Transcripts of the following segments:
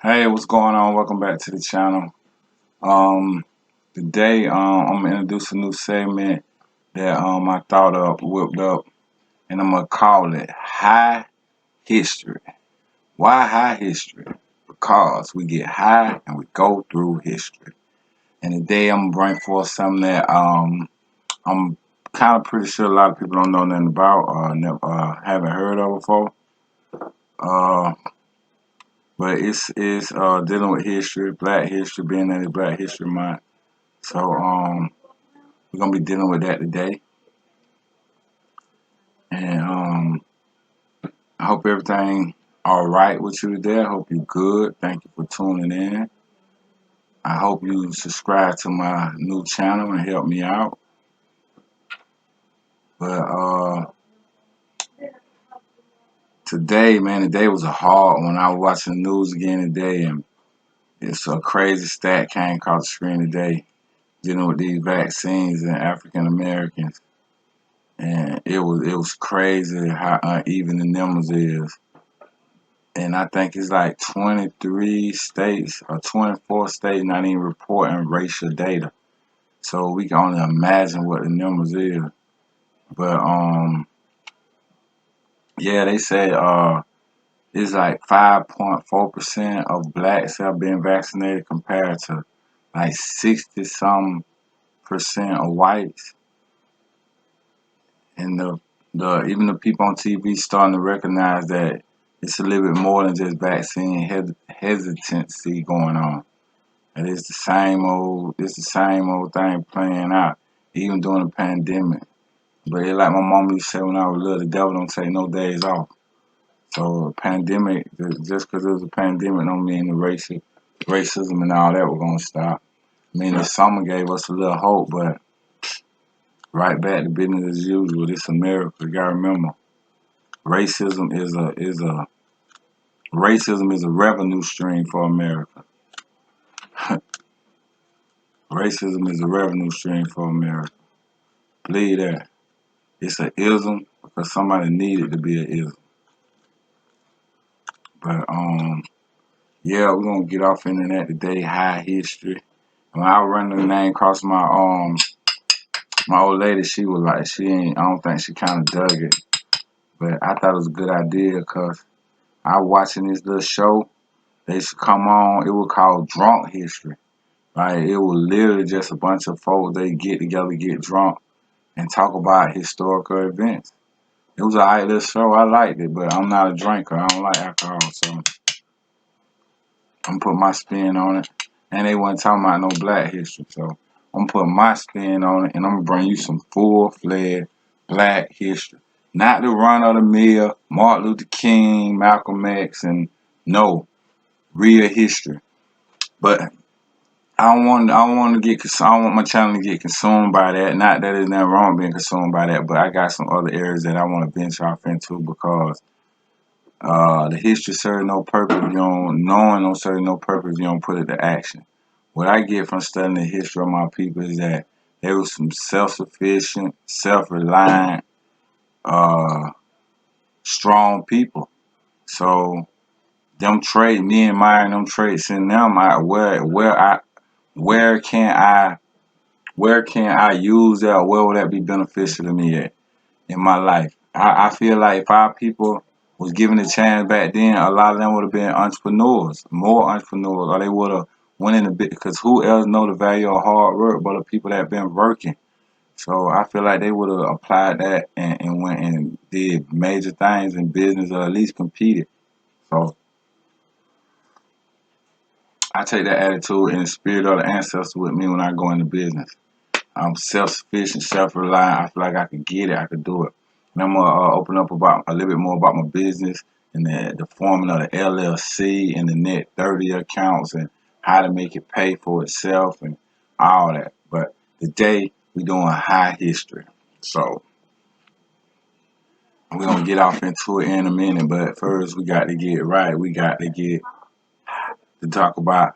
Hey, what's going on? Welcome back to the channel. Um, Today, I'm gonna introduce a new segment that I thought up, whipped up, and I'm gonna call it High History. Why high history? Because we get high and we go through history. And today, I'm gonna bring forth something that I'm kind of pretty sure a lot of people don't know nothing about or never haven't heard of before. Uh, but it's dealing with history, Black history, being that it's Black History Month. So we're gonna be dealing with that today, and I hope everything all right with you today. I hope you good. Thank you for tuning in. I hope you subscribe to my new channel and help me out. But today, man, today was a hard one. I was watching the news again today, and it's a crazy stat came across the screen today dealing with these vaccines and African Americans, and it was crazy how uneven the numbers is. And I think it's like 23 states or 24 states not even reporting racial data. So we can only imagine what the numbers is. But yeah, they say it's like 5.4% of blacks have been vaccinated compared to like 60 some percent of whites. And the even the people on TV starting to recognize that it's a little bit more than just vaccine hesitancy going on. And it's the same old thing playing out, even during the pandemic. But it's like my mom used to say when I was little, the devil don't take no days off. So a pandemic, just because it was a pandemic don't mean the racism and all that was gonna stop. I mean, the summer gave us a little hope, but right back to business as usual. This America, you gotta remember, racism is a racism is a revenue stream for America. Racism is a revenue stream for America. Believe that. It's an ism because somebody needed to be an ism. But yeah, we're gonna get off into that today. High history. When I run the name across my old lady, she was like, she ain't. I don't think she kind of dug it, but I thought it was a good idea because I was watching this little show. They used to come on. It was called Drunk History. Right? It was literally just a bunch of folks. They get together, get drunk, and talk about historical events. It was a alright little show. I liked it, but I'm not a drinker. I don't like alcohol, so I'm putting my spin on it. And they wasn't talking about no black history, so I'm putting my spin on it, and I'm gonna bring you some full-fledged black history, not the run of the mill, Martin Luther King, Malcolm X, and no real history. But I don't want my channel to get consumed by that. Not that there's nothing wrong being consumed by that, but I got some other areas that I want to venture off into because the history serves no purpose if you don't knowing don't serve no purpose if you don't put it to action. What I get from studying the history of my people is that they were some self-sufficient, self-reliant, uh, strong people. So me admiring them traits in them, where can I where can I use that or where would that be beneficial to me at in my life? I feel like if our people was given a chance back then, a lot of them would have been entrepreneurs, more entrepreneurs, or they would have went in the bit because who else know the value of hard work but the people that have been working. So I feel like they would have applied that and went and did major things in business or at least competed. So I take that attitude and the spirit of the ancestor with me when I go into business. I'm self-sufficient, self-reliant. I feel like I can get it. I can do it. And I'm gonna open up about a little bit more about my business and the forming of the LLC and the net 30 accounts and how to make it pay for itself and all that. But today we're doing high history. So we're gonna get off into it in a minute. But first we got to get it right. We got to get to talk about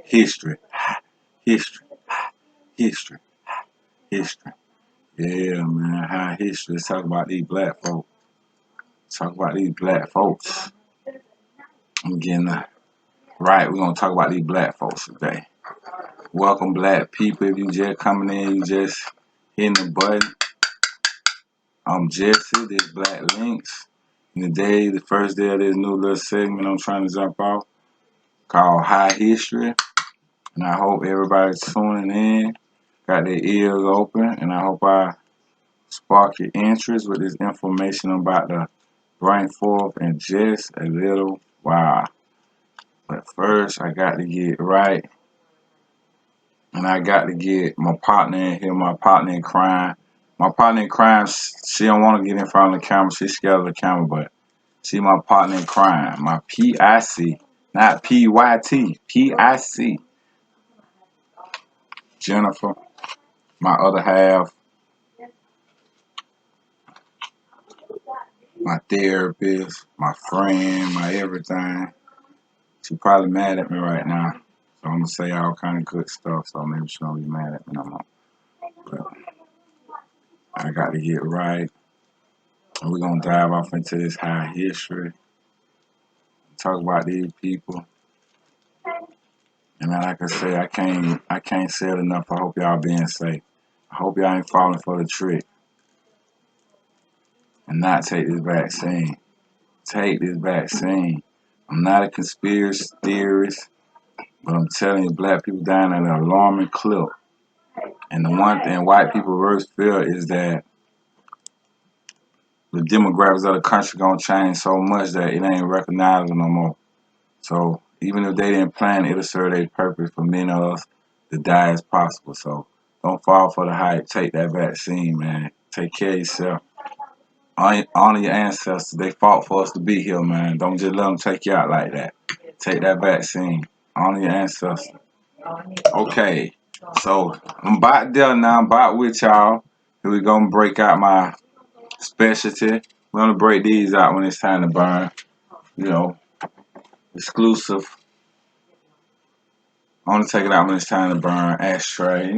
history, history, history, history. Yeah, man, high history. Let's talk about these black folks. Talk about these black folks. I'm getting Right, we're gonna talk about these black folks today. Welcome, black people. If you just coming in, you just hitting the button. I'm Jesse, this Black Links. And today, the first day of this new little segment I'm trying to jump off called High History. And I hope everybody's tuning in, got their ears open, and I hope I spark your interest with this information I'm about to bring forth in just a little while. But first, I got to get right, and I got to get my partner in here, my partner in crime. My partner in crime, she don't want to get in front of the camera. She's scared of the camera, but she my partner in crime, my PIC, not PYT, PIC. Jennifer, my other half, my therapist, my friend, my everything. She probably mad at me right now. So I'm gonna say all kind of good stuff. So maybe she don't be mad at me no more. But I got to get right. And we're gonna dive off into this high history. Talk about these people. And like I say, I can't say it enough. I hope y'all being safe. I hope y'all ain't falling for the trick and not take this vaccine. Take this vaccine. I'm not a conspiracy theorist, but I'm telling you, black people dying at an alarming clip. And the one thing white people worst fear is that the demographics of the country gonna change so much that it ain't recognizable no more. So even if they didn't plan it, it'll serve their purpose for many of us to die as possible. So don't fall for the hype. Take that vaccine, man. Take care of yourself. Honor your ancestors. They fought for us to be here, man. Don't just let them take you out like that. Take that vaccine. Honor your ancestors. Okay, so I'm about there now. I'm about with y'all. Here we gonna break out my specialty. We're gonna break these out when it's time to burn. You know, exclusive. I want to take it out when it's time to burn. Ashtray,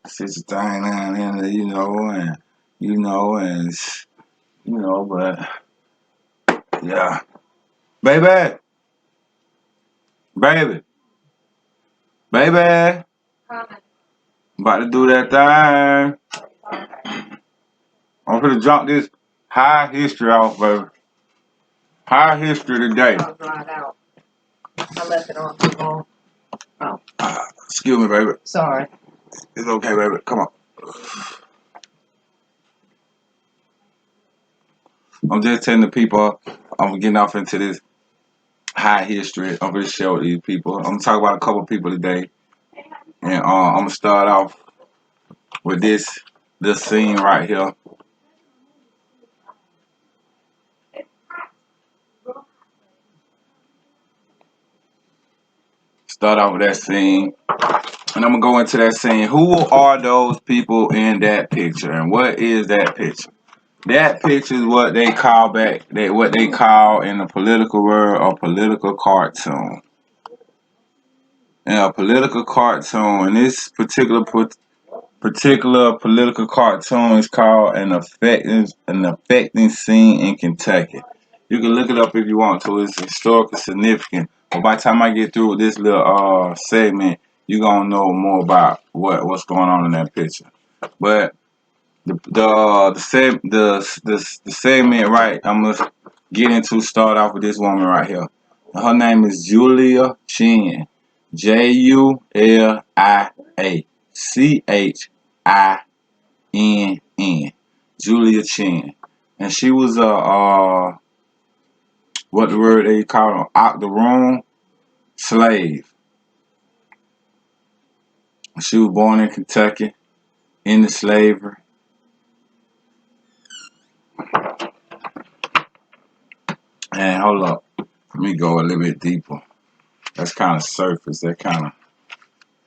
sit your thing down in there, and but yeah, baby, baby, baby, about to do that thing. I'm gonna jump this high history off, baby. High history today. I left it on too long. Oh. Excuse me, baby. Sorry. It's okay, baby. Come on. I'm just telling the people I'm getting off into this high history. I'm gonna share with these people. I'm gonna talk about a couple people today, and I'm gonna start off with this scene right here. Start off with that scene, and I'm gonna go into that scene. Who are those people in that picture, and what is that picture? That picture is what they call what they call in the political world a political cartoon. And a political cartoon, and this particular political cartoon is called an affecting scene in Kentucky. You can look it up if you want to. It's historically significant. But by the time I get through with this little segment, you're gonna know more about what's going on in that picture. But the segment right I'm gonna get into start off with this woman right here. Her name is Julia Chinn. Juliachinn. Julia Chinn. And she was what the word they call an octoroon slave. She was born in Kentucky into slavery. And hold up, let me go a little bit deeper. That's kind of surface. That kind of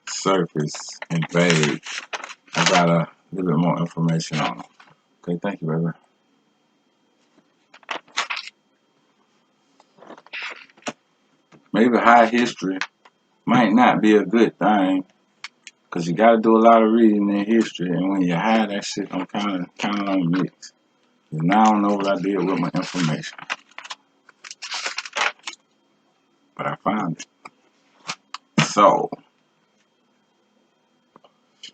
surface and vague. I got a little bit more information on it. Okay, thank you, baby. Maybe high history might not be a good thing, cause you got to do a lot of reading in history, and when you high, that shit I'm kind of on mix. And now I don't know what I did with my information. but I found it. So,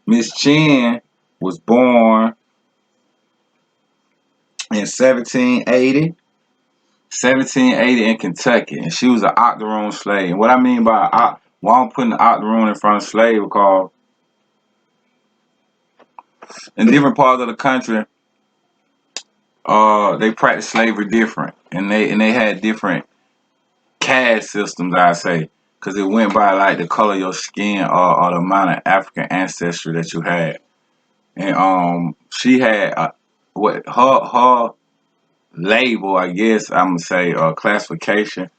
Miss Chinn was born in 1780 in Kentucky, and she was an octoroon slave. And what I mean by why I'm putting the octoroon in front of slave, because in different parts of the country, they practice slavery different, and they had different caste systems, I say, because it went by like the color of your skin or the amount of African ancestry that you had. And she had what her label, I guess I'm gonna say, classification.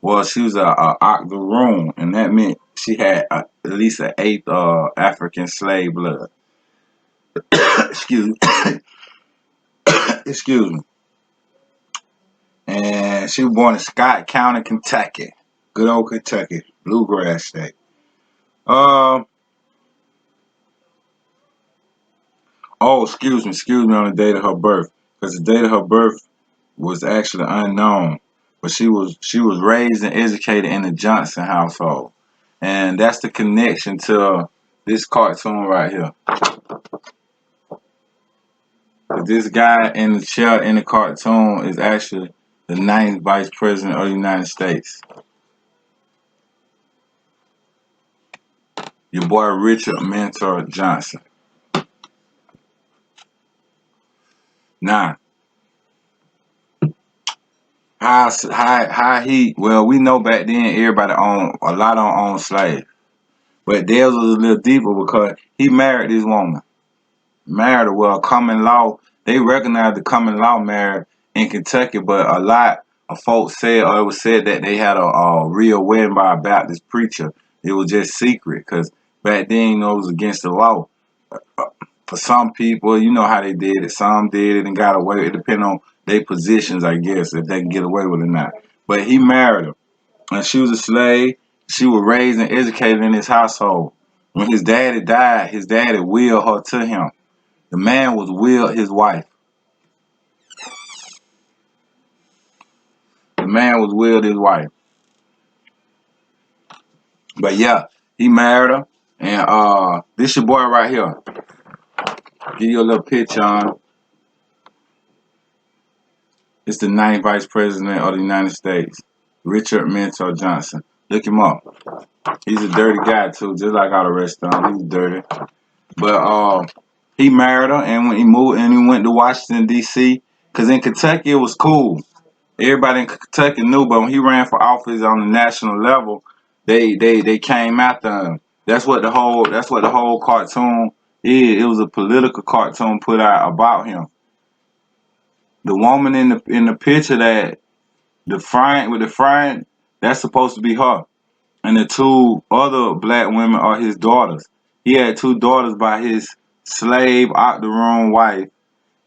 Well, she was a octoroon, and that meant she had at least an eighth African slave blood. excuse excuse me. And she was born in Scott County, Kentucky. Good old Kentucky, bluegrass state. Um. Oh, excuse me on the date of her birth, because the date of her birth was actually unknown. But she was raised and educated in the Johnson household, and that's the connection to this cartoon right here. This guy in the chair in the cartoon is actually the ninth vice president of the United States. Your boy Richard Mentor Johnson. Now, how he? Well, we know back then everybody owned a lot on slaves, but theirs was a little deeper because he married this woman. Married her. Well, common law. They recognized the common law marriage in Kentucky, but a lot of folks said, or it was said that they had a real wedding by a Baptist preacher. It was just secret because back then, it was against the law. For some people, you know how they did it. Some did it and got away. It depended on their positions, I guess, if they can get away with it or not. But he married her, and she was a slave. She was raised and educated in his household. When his daddy died, his daddy willed her to him. The man was willed his wife. The man was willed his wife. But yeah, he married her. And this your boy right here. Give you a little picture on. It's the ninth vice president of the United States, Richard Mentor Johnson. Look him up. He's a dirty guy too, just like all the rest of them. He's dirty. But he married her, and when he moved, and he went to Washington D.C. Because in Kentucky it was cool. Everybody in Kentucky knew, but when he ran for office on the national level, they came after him. That's what the whole cartoon is. It was a political cartoon put out about him. The woman in the picture that the frying, that's supposed to be her. And the two other black women are his daughters. He had two daughters by his slave octoroon wife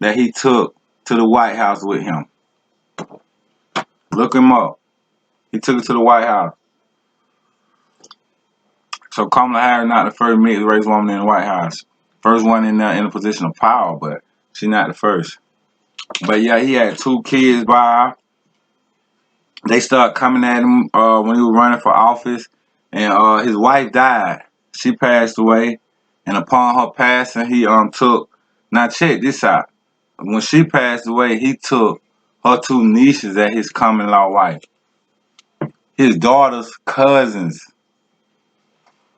that he took to the White House with him. Look him up. He took it to the White House. So Kamala Harris not the first mixed race woman in the White House. First one in a position of power, but she not the first. But yeah, he had two kids by her. They started coming at him when he was running for office, and his wife died. She passed away, and upon her passing, he took. Now check this out. When she passed away, he took her two nieces as his common law wife. His daughter's cousins,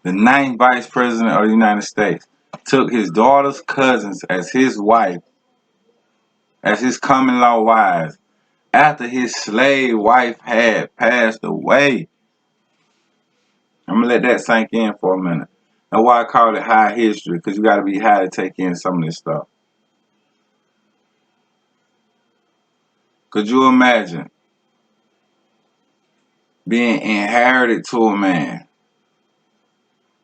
the ninth vice president of the United States, took his daughter's cousins as his wife, as his common law wives, after his slave wife had passed away. I'm gonna let that sink in for a minute. That's why I call it high history, because you gotta be high to take in some of this stuff. Could you imagine being inherited to a man,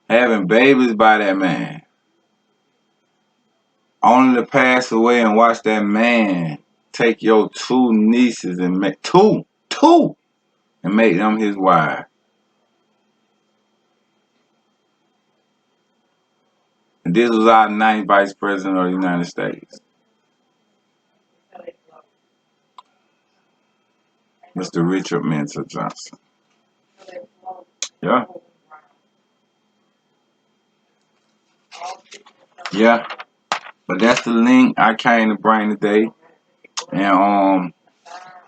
having babies by that man, only to pass away and watch that man take your two nieces and make two, and make them his wife? And this was our ninth vice president of the United States, Mr. Richard Mentor Johnson. Yeah. Yeah. But that's the link I came to bring today. And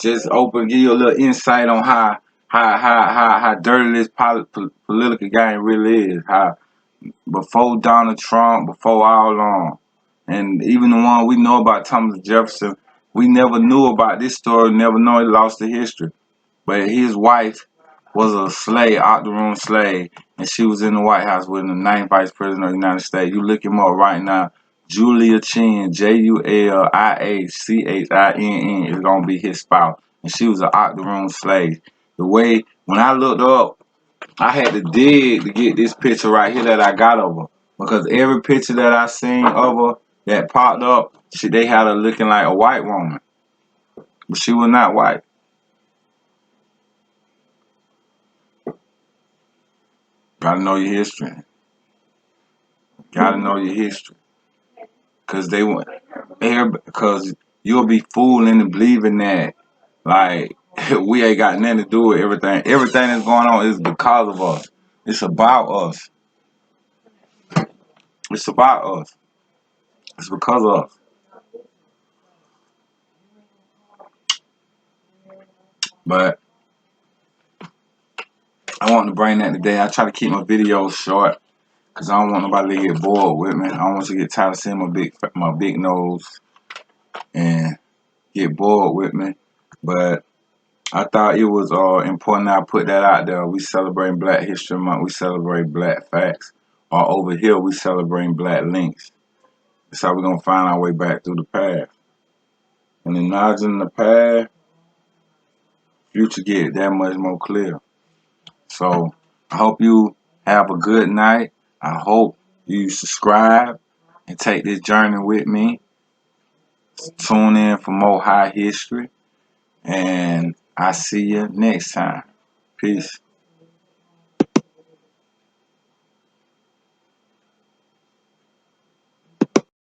just give you a little insight on how dirty this political game really is. How before Donald Trump, before all on, and even the one we know about Thomas Jefferson, we never knew about this story. Never know he lost the history. But his wife was a slave, out the room slave, and she was in the White House with the ninth vice president of the United States. You look him up right now. Julia Chinn, JuliaChinn, is gonna be his spouse, and she was an out the room slave. The way when I looked up, I had to dig to get this picture right here that I got of her, because every picture that I seen of her that popped up, they had her looking like a white woman, but she was not white. Gotta know your history. Gotta know your history, cause they want because you'll be fooled into believing that like we ain't got nothing to do with everything. Everything that's going on is because of us. It's about us. It's about us. It's because of us. But I want to bring that today. I try to keep my videos short because I don't want nobody to get bored with me. I don't want you to get tired of seeing my big nose and get bored with me. But I thought it was important that I put that out there. We celebrate Black History Month. We celebrate Black facts. Or over here, we celebrate Black links. That's how we're going to find our way back through the past. And acknowledging the past, future get that much more clear. So I hope you have a good night. I hope you subscribe and take this journey with me. Tune in for more high history. And I see you next time. Peace.